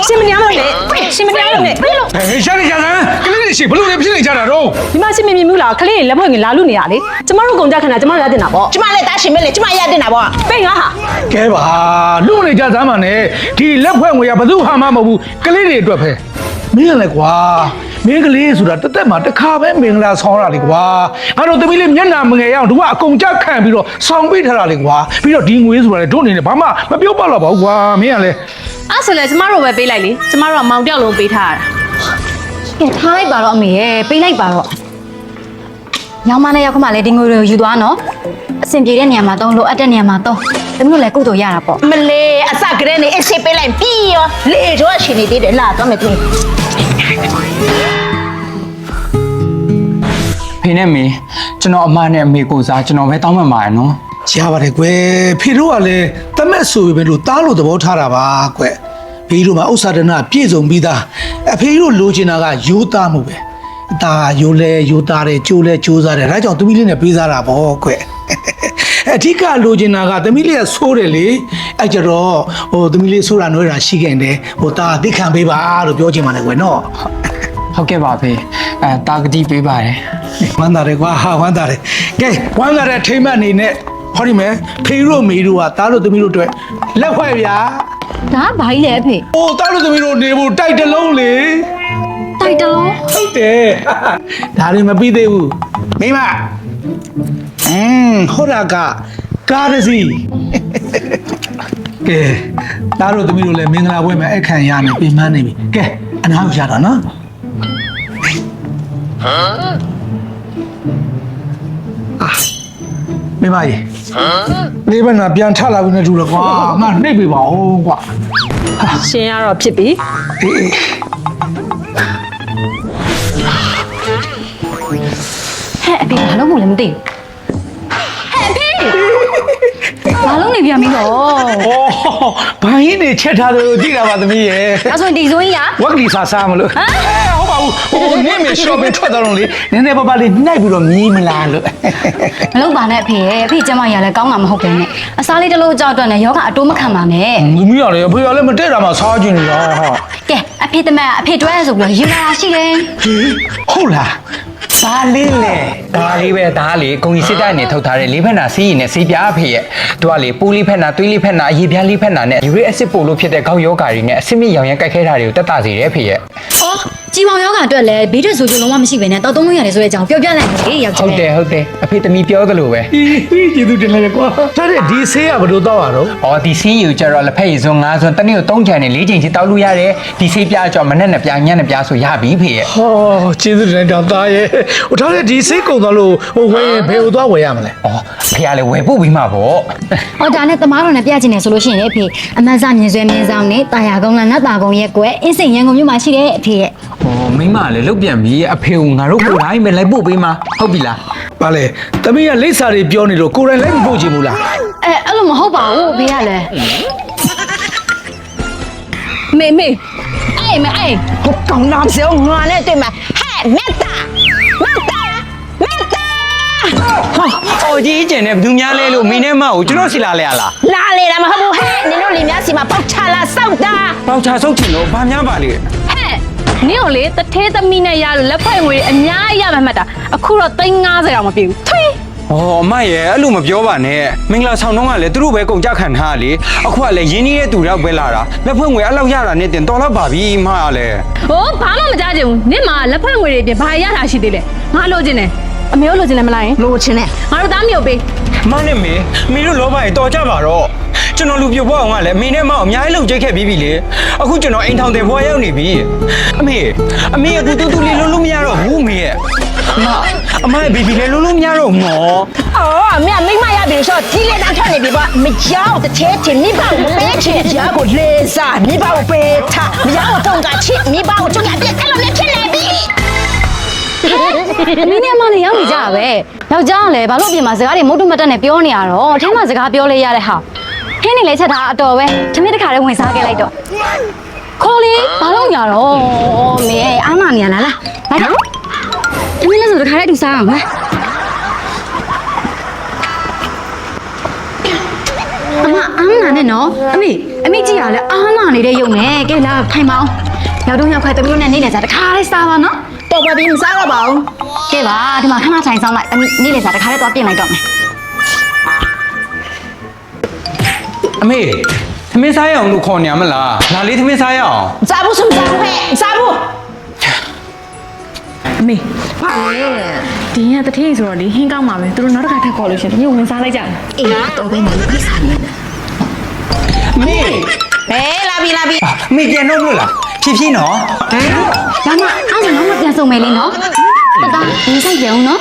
ရှင်မတရားမလို့လေရှင်မတရားလို့လေဘယ်လိုရှာနေကြတာကလေးတွေရှိဘလို့လဲဖြစ်နေကြတာတော့ ဒီမှာရှင်မမြင်ဘူးလားခလေးလက်ဖွဲ့ငင်လာလို့နေရလေကျမတို့ကုန်ကြခဏကျမတို့ရတင်တာပေါ့ ကျမလည်းတားရှင်မဲလေကျမရတင်တာပေါ့ ပိတ်ငါဟာ ကဲပါလူနေကြသမ်းပါနဲ့ဒီလက်ဖွဲ့ငွေကဘသူဟာမှမဟုတ်ဘူးကလေးတွေအတွက်ပဲမင်းလည်းကွာမင်းကလေးဆိုတာတက်တက်မှာတစ်ခါပဲမင်္ဂလာဆောင်ရတာလေကွာငါတို့သမီးလေးမျက်နှာမငယ်ရအောင်တို့ကအကုန်ကြခံပြီးတော့ဆောင်ပေးထားတာလေကွာပြီးတော့ဒီငွေဆိုတာလေတို့အနေနဲ့ဘာမှမပြောပါတော့ပါဘူးကွာမင်းကလည်း အဲ့ဆိုလေကျမတို့ပဲပေးလိုက်လေကျမတို့ကမောင်တယောက်လုံးပေးထားရတာ ကဲထားလိုက်ပါတော့အမေရဲ့ပေးလိုက်ပါတော့ညောင်မနဲ့ရောက်ခမလည်းဒီငွေတွေကိုယူသွားနော်အဆင်ပြေတဲ့နေရာမှာတော့လိုအပ်တဲ့နေရာမှာတော့တမျိုးလည်းကုသိုလ်ရတာပေါ့ မလေးအစကလေးနဲ့အစ်စ်ပေးလိုက်ပြီးရောလေတော့ရှင်နေသေးတယ်လာတော့မယ်သူ ဖေနဲ့မေကျွန်တော်အမနဲ့အမေကိုစားကျွန်တော်ပဲတောင်းမှမှာရနော် ရပါတယ်ကွယ်ဖေတို့ကလည်းတမက်ဆိုပေမဲ့လို့တားလို့သဘောထားတာပါကွယ်ဖေတို့မှာဥစ္စာဒနာပြည့်စုံပြီးသားအဖေတို့လိုချင်တာကရိုးသားမှုပဲဒါရိုးလဲရိုးသားတယ်ကြိုးလဲကြိုးစားတယ်ဒါကြောင့်သမီးလေးနဲ့ပေးစားတာပေါ့ကွယ်အဓိကလိုချင်တာကသမီးလေးကဆိုးတယ်လေအဲ့ကြတော့သမီးလေးဆိုးတာနှွဲတာရှိခဲ့တယ်တာသိခံပေးပါလို့ပြောချင်ပါတယ်ကွယ်နော် ဟုတ်ကဲ့ပါဖေတာဂတိပေးပါတယ် ဝမ်းသာတယ်ကွာဟာဝမ်းသာတယ်ကဲဝမ်းသာတဲ့ထိမ့်မှတ်နေနဲ့ဟောဒီမဲ့ဖေတို့မေတို့ကသားတို့သမီးတို့အတွက်လက်ဖွဲ့ဗျာ ဒါကဘာကြီးလဲအဖေ ။အိုးသားတို့သမီးတို့နေဖို့တိုက်တလုံးလေ တိုက်တလုံး ။ဟုတ်တယ်။ဒါတွေမပြီးသေးဘူး။မိမဟိုတာကကားတစ်စီး။ကဲသားတို့သမီးတို့လည်းမင်္ဂလာပွဲမှာအခမ်းရမယ်ပြင်ပန်းနေပြီ။ကဲအနားရတာနော်။မိမကြီးလေးဘက်နာပြန်ထလာပြီနဲ့တူတော့ကွာငါနှိပ်ပေးပါဦးကွာ ရှင်ကတော့ဖြစ်ပြီ ဟဲ့အဖေဘာလို့မလဲမသိဘူးဘာလို့နေပြန်ပြီတော့ ဩဘာရင်းနေချက်ထားတယ်လို့ကြည့်တာပါသမီးရဲ့ ဒါဆိုရင်ဒီဆိုရင်ရ ဝက်ကလီစာစားမလို့ဟုတ်ပါဘူးဟိုနင့်မေ shopping ထွက်တော့လေနည်းနည်းပါးပါးလေးနှိုက်ပြီးတော့မြည်မလားလို့ မလုပ်ပါနဲ့အဖေရဲ့အဖေကျမရလဲကောင်းတာမဟုတ်ပဲနဲ့အစားလေးတစ်လုံးကြောက်တော့နဲ့ယောဂအတိုးမခံပါနဲ့ သမီးရလေဖေရလည်းမတက်တာမှစားကြည့်နေတာဟာ ကဲအဖေတမန်အဖေတွဲဆိုပြီးတော့ရေလာရှိတယ် ဟုတ်လားဘာလေးလဲ ဒါလေးပဲဒါလေဂုံကြီးစစ်တပ်နေထုတ်ထားတဲ့လေးဖက်နာစီးရင်နဲ့စီးပြားဖေရဲ့သူကလေပူးလေးဖက်နာသွေးလေးဖက်နာအရေပြားလေးဖက်နာနဲ့ယူရစ်အက်ဆစ်ပိုလို့ဖြစ်တဲ့ခေါက်ယောဂါတွေနဲ့အဆစ်မြစ်ရောင်ရမ်းကြိုက်ခဲတာတွေကိုတက်တာစေတယ်ဖေရဲ့ အော်ကြီးပေါင်ယောဂအတွက်လည်းဘေးထွက်ဆိုကြလုံးဝမရှိဘဲနဲ့တောက်သုံးလို့ရတယ်ဆိုတဲ့အကြောင်းပြောပြလိုက်မယ်လေယောက်ျား ဟုတ်တယ်အဖေသမီးပြောသလိုပဲ ကျေးဇူးတင်လိုက်ကွာဒါတဲ့ဒီဆေးကဘယ်လိုတော့ရတော့ အော်ဒီစီးယူကြတော့လက်ဖက်ရည်စွန်း5စွန်းတစ်နေ့ကို3ချန်နဲ့4ချိန်ချတောက်လို့ရတယ်ဒီဆေးပြားကြောင့်မနဲ့နဲ့ပြားညံ့နဲ့ပြားဆိုရပြီဖေရဲ့ ဟောကျေးဇူးတင်တောင်သားရဲ့ဟိုဒါတဲ့ဒီဆေးကုန်သွားလို့ဟိုဝယ်ဘယ်ဟိုသွားဝယ်ရမလဲ အော်ဖေကလည်းဝယ်ပို့ပြီးမှာပေါ့ ။အော်ဒါနဲ့သမားတော်နဲ့ပြချင်တယ်ဆိုလို့ရှိရင်အဖေအမတ်စမြင်ဆွဲမြင်ဆောင်နဲ့တာယာကုန်းလနတ်တာကုန်းရဲ့ကွယ်အင်းစိန်ရန်ကုန်မြို့မှာရှိတဲ့အဖေရဲ့ ဟောမိမလည်းလုတ်ပြန်ပြီအဖေကငါတို့ကိုယ်တိုင်းပဲလိုက်ပို့ပေးမှာဟုတ်ပြီလား ဘာလဲသမီးကလိပ်စာတွေပြောနေလို့ကိုယ်တိုင်လည်းမပို့ချင်ဘူးလား အဲ့လိုမဟုတ်ပါဘူးအဖေကလည်း မေမေ အဲ့ဟိုကောင်နာစောငါနဲ့တွေ့မှာဟဲ့မက်တာဟာ အော်ကြီးကျင်နဲ့ဘယ်သူများလဲလို့မင်းနဲ့မကိုကျွန်တော်စီလာလဲရလား လာလေတာမဟုတ်ဘူးဟဲ့နင်တို့လင်များစီမှာပေါက်ချလာစောက်တာ ပေါချဆုပ်ချင်လို့ဘာများပါလေ ဟဲ့နင့်ကိုလေတထဲသမီးနဲ့ရလို့လက်ဖွဲ့ငွေအများကြီးရမှမှတ်တာအခုတော့350တောင်မပြည့်ဘူးထွေး ။အော်အမရဲ့အဲ့လိုမပြောပါနဲ့။မင်္ဂလာဆောင်တော့ကလည်းသူတို့ပဲကုန်ကြခံထားရလေ။အခုကလည်းရင်းနှီးတဲ့သူတော့ပဲလာတာ။လက်ဖွဲ့ငွေအဲ့လောက်ရတာနဲ့တင်တော်တော့ပါပြီမကလည်း ဟိုဘာမှမကြားချင်ဘူးနင့်မှာလက်ဖွဲ့ငွေတွေပြင်ဘာရတာရှိသေးလဲငါလိုချင်တယ်အမေတို့လိုချင်တယ်မလားယင် လို့ချင်းနဲ့ ငါတို့သားမျိုးပေး ။မနဲ့မေတို့လောဘကြီးတော်ကြပါတော့။ကျွန်တော်လူပြဖို့အောင်ကလည်းမင်းနဲ့မအောင်အများကြီးလုံကျိတ်ခဲ့ပြီးပြီလေ။အခုကျွန်တော်အိမ်ထောင်တယ်ဘွားရောက်နေပြီ။အမေကတူတူလေးလုံးလုံးမရတော့ဘူးမေရဲ့။အမရဲ့ဘီဘီလေးလုံးလုံးမရတော့မော။ အော်မိမရပြီဆိုကြီးလေတန်းထွက်နေပြီပေါ့မကြောက်တစ်ထဲချင်းမိဘကိုပေးချင်ကြားကိုလေစားမိဘကိုပေးထားမရအောင်တုံးကချစ်မိဘကိုကြွရပြက်အဲ့လိုနဲ့ဖြစ်နေပြီ အမင်းနဲ့အမနဲ့ရောက်နေကြတာပဲယောက်ျားကလည်းဘာလို့ပြင်မှာစကားတွေမုတ်တုမတက်နဲ့ပြောနေရတော့အထင်းမှာစကားပြောလဲရတဲ့ဟာဟင်းနေလဲချက်တာအတော်ပဲတမင်တခါလေးဝင်စားခဲ့လိုက်တော့ခေါ်လေဘာလို့ညာတော့မင်းအားမနေရလားလိုက်တော့တမင်လဲဆိုတခါလေးအတူစားအောင်လား အမအားမနာနဲ့နော်အမေကြည့်ရလဲအားနာနေတဲ့ရုံနဲ့ကဲလာထိုင်ပါအောင်ရောက်တော့ရောက်ခွဲတမျိုးနဲ့နေနေစားတခါလေးစားပါနော် တော်ပါပြီမစားတော့ပါဘူး ကဲပါဒီမှာခဏထိုင်ဆောင်လိုက်နေနေစားတခါလေးသွားပြင်လိုက်တော့မယ် အမေသမင်းစားရအောင်လို့ခေါ်နေရမလားလာလေးသမင်းစားရအောင် စားဘူးဆုံးစားဘူးဟဲ့စားဘူး အမေဒီကတထေးဆိုတော့လေဟင်းကောင်းပါပဲသူတို့နောက်တစ်ခါထပ်ခေါ်လို့ရှင်တမျိုးဝင်စားလိုက်ကြတယ် အေးတော့ပဲနေပြီးစားနေတယ် အမေ ဘဲလာပြီ အမေပြန်တော့လို့လားဖြည်းဖြည်းနော် ဒါမှအားလုံးတော့ပြန်စုံမယ်လေနော်တသားဒီဆိုင်ကြအောင်နော်